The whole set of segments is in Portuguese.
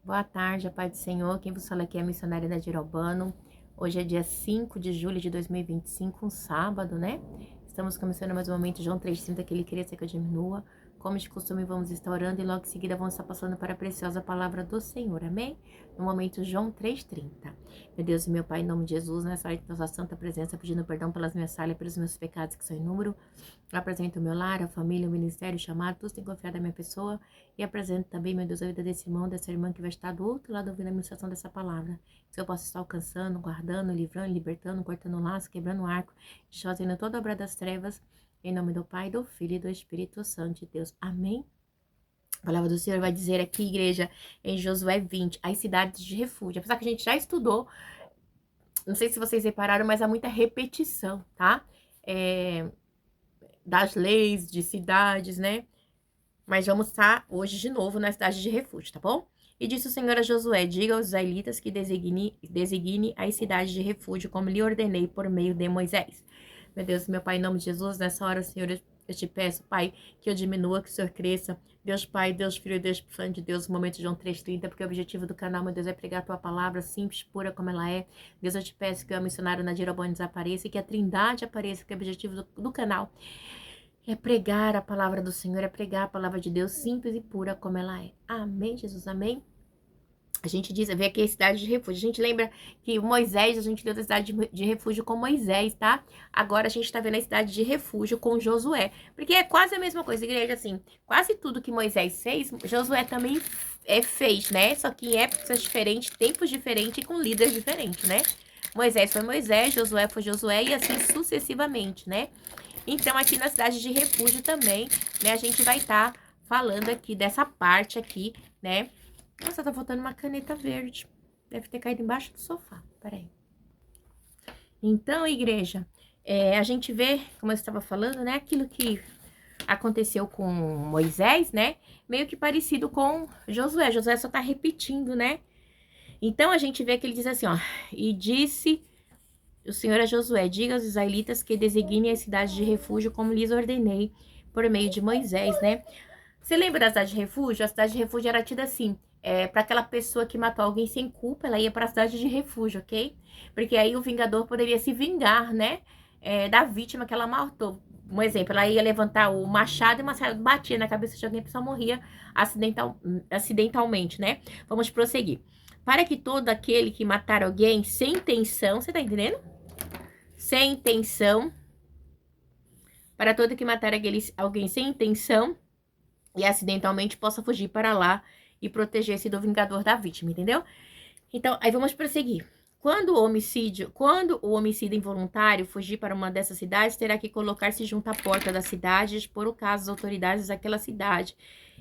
Boa tarde, a paz do Senhor. Quem vos fala aqui é a missionária Nadir Albano. Hoje é dia 5 de julho de 2025, um sábado, né? Estamos começando mais um momento, João 3,30, que ele queria ser que eu diminua. Como de costume, vamos estar orando e logo em seguida vamos estar passando para a preciosa palavra do Senhor, amém? No momento, João 3,30. Meu Deus e meu Pai, em nome de Jesus, nessa hora de nossa santa presença, pedindo perdão pelas minhas falhas, pelos meus pecados que são em número. Apresento o meu lar, a família, o ministério, o chamado, todos têm confiado na minha pessoa. E apresento também, meu Deus, a vida desse irmão, dessa irmã que vai estar do outro lado ouvindo a ministração dessa palavra. Que eu possa estar alcançando, guardando, livrando, libertando, cortando o laço, quebrando o arco, desfazendo toda a obra das trevas. Em nome do Pai, do Filho e do Espírito Santo de Deus. Amém? A palavra do Senhor vai dizer aqui, igreja, em Josué 20, as cidades de refúgio. Apesar que a gente já estudou, não sei se vocês repararam, mas há muita repetição, tá? Das leis, de cidades, né? Mas vamos estar hoje de novo na cidade de refúgio, tá bom? E disse o Senhor a Josué: diga aos israelitas que designe as cidades de refúgio, como lhe ordenei por meio de Moisés. Meu Deus, meu Pai, em nome de Jesus, nessa hora, Senhor, eu te peço, Pai, que eu diminua, que o Senhor cresça. Deus Pai, Deus Filho, Deus Santo de Deus, no momento de João 3,30, porque o objetivo do canal, meu Deus, é pregar a tua palavra simples, pura como ela é. Deus, eu te peço que o missionário Nadir Albano desapareça e que a Trindade apareça, que é o objetivo do canal é pregar a palavra do Senhor, é pregar a palavra de Deus simples e pura como ela é. Amém, Jesus, amém? A gente diz, vê aqui a cidade de refúgio. A gente lembra que Moisés, a gente deu a cidade de refúgio com Moisés, tá? Agora a gente tá vendo a cidade de refúgio com Josué. Porque é quase a mesma coisa, igreja, assim. Quase tudo que Moisés fez, Josué também fez, né? Só que em épocas diferentes, tempos diferentes e com líderes diferentes, né? Moisés foi Moisés, Josué foi Josué e assim sucessivamente, né? Então, aqui na cidade de refúgio também, né, a gente vai estar falando aqui dessa parte aqui, né? Nossa, tá faltando uma caneta verde. Deve ter caído embaixo do sofá. Peraí. Então, igreja, a gente vê, como eu estava falando, né, aquilo que aconteceu com Moisés, né? Meio que parecido com Josué. Josué só tá repetindo, né? Então, a gente vê que ele diz assim, ó. E disse o Senhor a Josué: diga aos israelitas que designem as cidades de refúgio como lhes ordenei por meio de Moisés, né? Você lembra da cidade de refúgio? A cidade de refúgio era tida assim, para aquela pessoa que matou alguém sem culpa, ela ia para a cidade de refúgio, ok? Porque aí o vingador poderia se vingar, né? Da vítima que ela matou. Um exemplo, ela ia levantar o machado e o machado batia na cabeça de alguém, a pessoa morria acidentalmente, né? Vamos prosseguir. Para que todo aquele que matar alguém sem intenção, você tá entendendo? Sem intenção, para todo que matar alguém sem intenção e acidentalmente possa fugir para lá e proteger-se do vingador da vítima, entendeu? Então, aí vamos prosseguir. Quando o homicida involuntário fugir para uma dessas cidades, terá que colocar-se junto à porta da cidade e expor o caso às autoridades daquela cidade.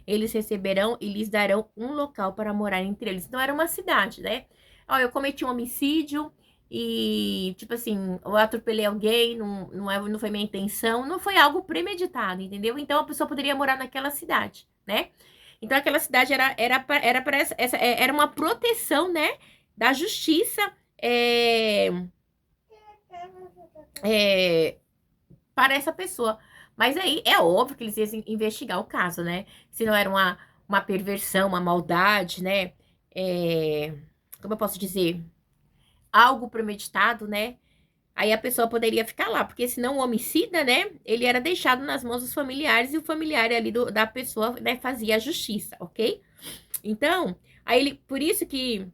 Eles receberão e lhes darão um local para morar entre eles. Então, era uma cidade, né? Ó, eu cometi um homicídio e, tipo assim, eu atropelei alguém, não foi minha intenção, não foi algo premeditado, entendeu? Então, a pessoa poderia morar naquela cidade, né? Então, aquela cidade era uma proteção, né? Da justiça é, é, para essa pessoa. Mas aí é óbvio que eles iam investigar o caso, né? Se não era uma perversão, uma maldade, né? Como eu posso dizer? Algo premeditado, né? Aí a pessoa poderia ficar lá, porque senão o homicida, né? Ele era deixado nas mãos dos familiares e o familiar ali da pessoa, né, fazia a justiça, ok? Então, aí ele, por isso que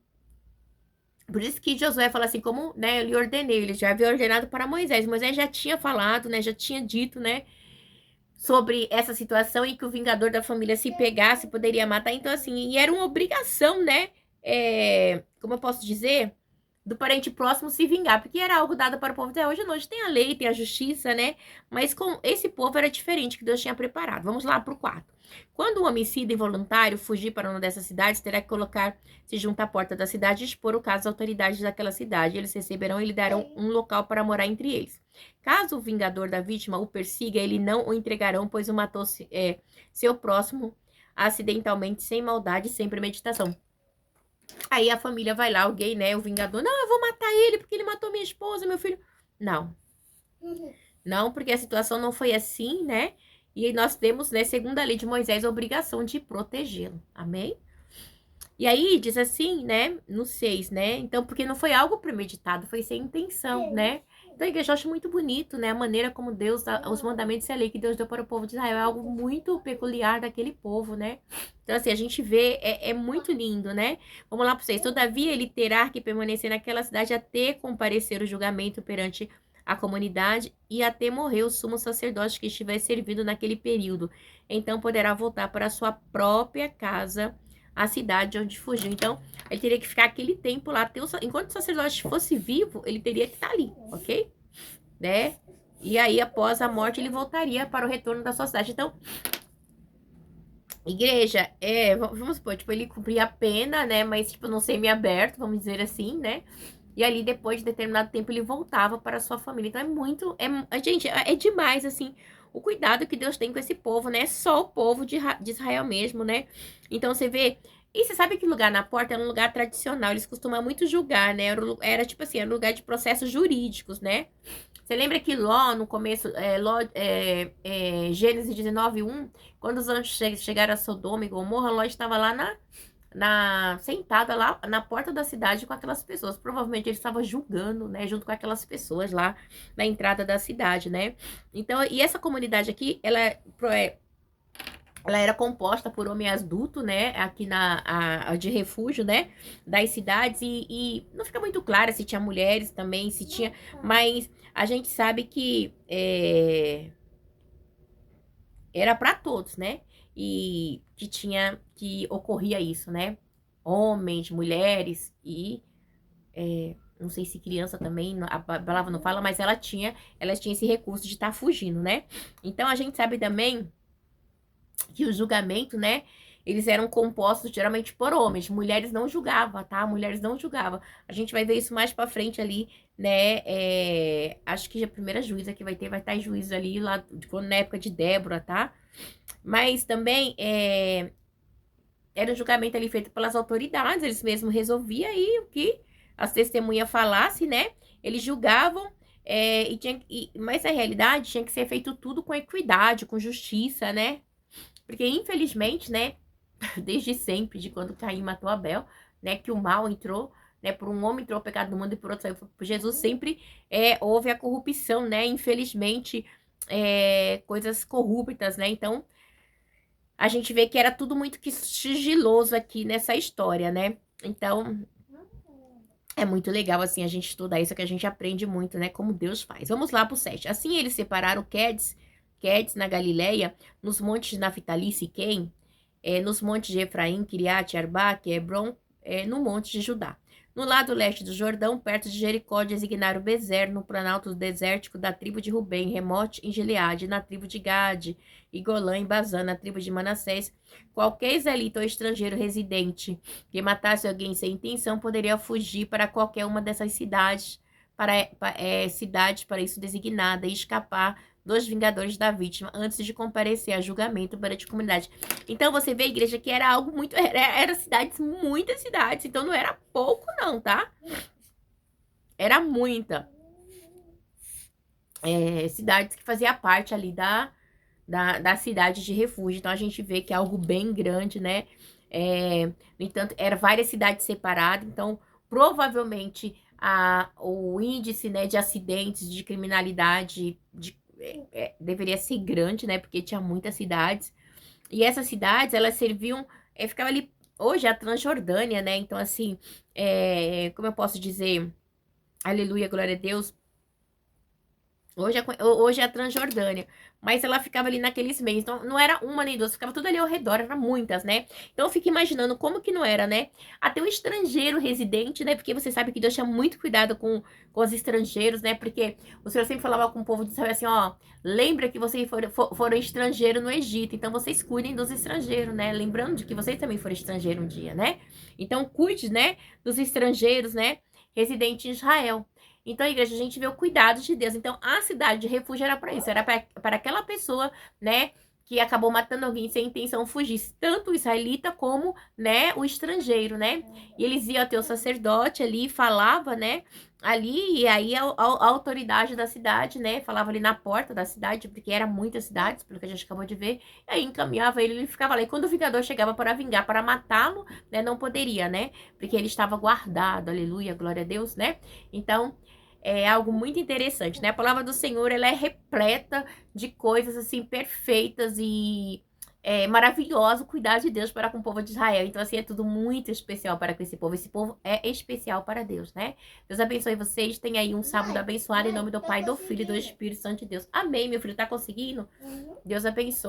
Josué fala assim, como, né, eu lhe ordenei, ele já havia ordenado para Moisés. Moisés já tinha falado, né, já tinha dito, né, sobre essa situação em que o vingador da família se pegasse, poderia matar. Então, assim, e era uma obrigação, né, como eu posso dizer, do parente próximo se vingar, porque era algo dado para o povo. Até hoje à noite tem a lei, tem a justiça, né, mas com esse povo era diferente, que Deus tinha preparado. Vamos lá para o 4. Quando o homicida involuntário fugir para uma dessas cidades, terá que colocar-se junto à porta da cidade e expor o caso às autoridades daquela cidade. Eles receberão e lhe darão um local para morar entre eles. Caso o vingador da vítima o persiga, ele não o entregarão, pois o matou seu próximo acidentalmente, sem maldade, sem premeditação. Aí a família vai lá, alguém, né, o vingador, não, eu vou matar ele porque ele matou minha esposa, meu filho. Não. Não, porque a situação não foi assim, né? E nós temos, né, segundo a lei de Moisés, a obrigação de protegê-lo. Amém? E aí diz assim, né, no 6, né? Então, porque não foi algo premeditado, foi sem intenção, né? Então, a igreja, eu acho muito bonito, né? A maneira como Deus, os mandamentos e a lei que Deus deu para o povo de Israel é algo muito peculiar daquele povo, né? Então, assim, a gente vê, é muito lindo, né? Vamos lá para vocês. Todavia, ele terá que permanecer naquela cidade até comparecer o julgamento perante a comunidade e até morrer o sumo sacerdote que estiver servindo naquele período. Então, poderá voltar para a sua própria casa, a cidade onde fugiu. Então, ele teria que ficar aquele tempo lá. Enquanto o sacerdote fosse vivo, ele teria que estar ali, ok? Né? E aí, após a morte, ele voltaria para o retorno da sua cidade. Então, igreja, vamos supor, tipo, ele cumpria a pena, né? Mas, tipo, no semi-aberto, vamos dizer assim, né? E ali, depois de determinado tempo, ele voltava para a sua família. Então, gente, é demais, assim, o cuidado que Deus tem com esse povo, né? É só o povo de Israel mesmo, né? Então, você vê. E você sabe que lugar na porta era um lugar tradicional, eles costumam muito julgar, né? Tipo assim, era um lugar de processos jurídicos, né? Você lembra que Ló, no começo, Gênesis 19:1, quando os anjos chegaram a Sodoma e Gomorra, Ló estava lá sentada lá na porta da cidade com aquelas pessoas. Provavelmente ele estava julgando, né, junto com aquelas pessoas lá na entrada da cidade, né? Então, e essa comunidade aqui, ela era composta por homens adultos, né, aqui de refúgio, né, das cidades, e não fica muito claro se tinha mulheres também, se tinha, mas a gente sabe que era para todos, né, e que ocorria isso, né, homens, mulheres e, não sei se criança também, a palavra não fala, mas elas tinham esse recurso de estar fugindo, né, então a gente sabe também que o julgamento, né, eles eram compostos geralmente por homens. Mulheres não julgavam, tá? Mulheres não julgavam. A gente vai ver isso mais pra frente ali, né? Acho que a primeira juíza que vai estar em juízo ali, lá na época de Débora, tá? Mas também era um julgamento ali feito pelas autoridades, eles mesmos resolviam aí o que as testemunhas falassem, né? Eles julgavam, mas na realidade tinha que ser feito tudo com equidade, com justiça, né? Porque, infelizmente, né, desde sempre, de quando Caim matou Abel, né, que o mal entrou, né, por um homem entrou o pecado no mundo e por outro saiu por Jesus, sempre houve a corrupção, né, infelizmente, coisas corruptas, né, então a gente vê que era tudo muito que sigiloso aqui nessa história, né, então é muito legal, assim, a gente estudar isso, que a gente aprende muito, né, como Deus faz. Vamos lá pro 7. Assim eles separaram Quedes na Galileia, nos montes de Naftali e Siquém, nos montes de Efraim, Kiriat, Arba, Hebron, no monte de Judá. No lado leste do Jordão, perto de Jericó, designaram Bezer, no planalto desértico da tribo de Rubem, Remote em Gileade, na tribo de Gade, e Golã em Bazã, na tribo de Manassés. Qualquer israelita ou estrangeiro residente que matasse alguém sem intenção poderia fugir para qualquer uma dessas cidades, para isso designada, e escapar dos vingadores da vítima antes de comparecer a julgamento perante a comunidade. Então você vê a igreja que era algo muito. Era cidades, muitas cidades. Então não era pouco, não, tá? Era muita. Cidades que fazia parte ali da cidade de refúgio. Então a gente vê que é algo bem grande, né? No entanto, eram várias cidades separadas. Então, provavelmente, o índice, né, de acidentes, de criminalidade, deveria ser grande, né? Porque tinha muitas cidades. E essas cidades, elas serviam, ficava ali, hoje é a Transjordânia, né? Então, assim, como eu posso dizer, aleluia, glória a Deus, hoje é a Transjordânia, mas ela ficava ali naqueles meios, então não era uma nem duas, ficava tudo ali ao redor, eram muitas, né? Então eu fico imaginando como que não era, né? Até o estrangeiro residente, né? Porque você sabe que Deus tinha muito cuidado com os estrangeiros, né? Porque o Senhor sempre falava com o povo de Israel assim, ó, lembra que vocês foram estrangeiros no Egito, então vocês cuidem dos estrangeiros, né? Lembrando de que vocês também foram estrangeiros um dia, né? Então cuide, né, dos estrangeiros, né, residentes em Israel. Então, a igreja, a gente vê o cuidado de Deus. Então, a cidade de refúgio era para isso, era para aquela pessoa, né, que acabou matando alguém sem intenção fugir, tanto o israelita como, né, o estrangeiro, né? E eles iam até o sacerdote ali, falava, né, ali, e aí a autoridade da cidade, né, falava ali na porta da cidade, porque era muitas cidades, pelo que a gente acabou de ver, e aí encaminhava ele, ele ficava lá. E quando o vingador chegava para vingar, para matá-lo, né, não poderia, né, porque ele estava guardado, aleluia, glória a Deus, né? Então, é algo muito interessante, né? A palavra do Senhor, ela é repleta de coisas, assim, perfeitas e maravilhoso cuidar de Deus para com o povo de Israel. Então, assim, é tudo muito especial para com esse povo. Esse povo é especial para Deus, né? Deus abençoe vocês. Tenha aí um sábado abençoado em nome do Pai, do Filho e do Espírito Santo de Deus. Amém, meu filho. Tá conseguindo? Deus abençoe.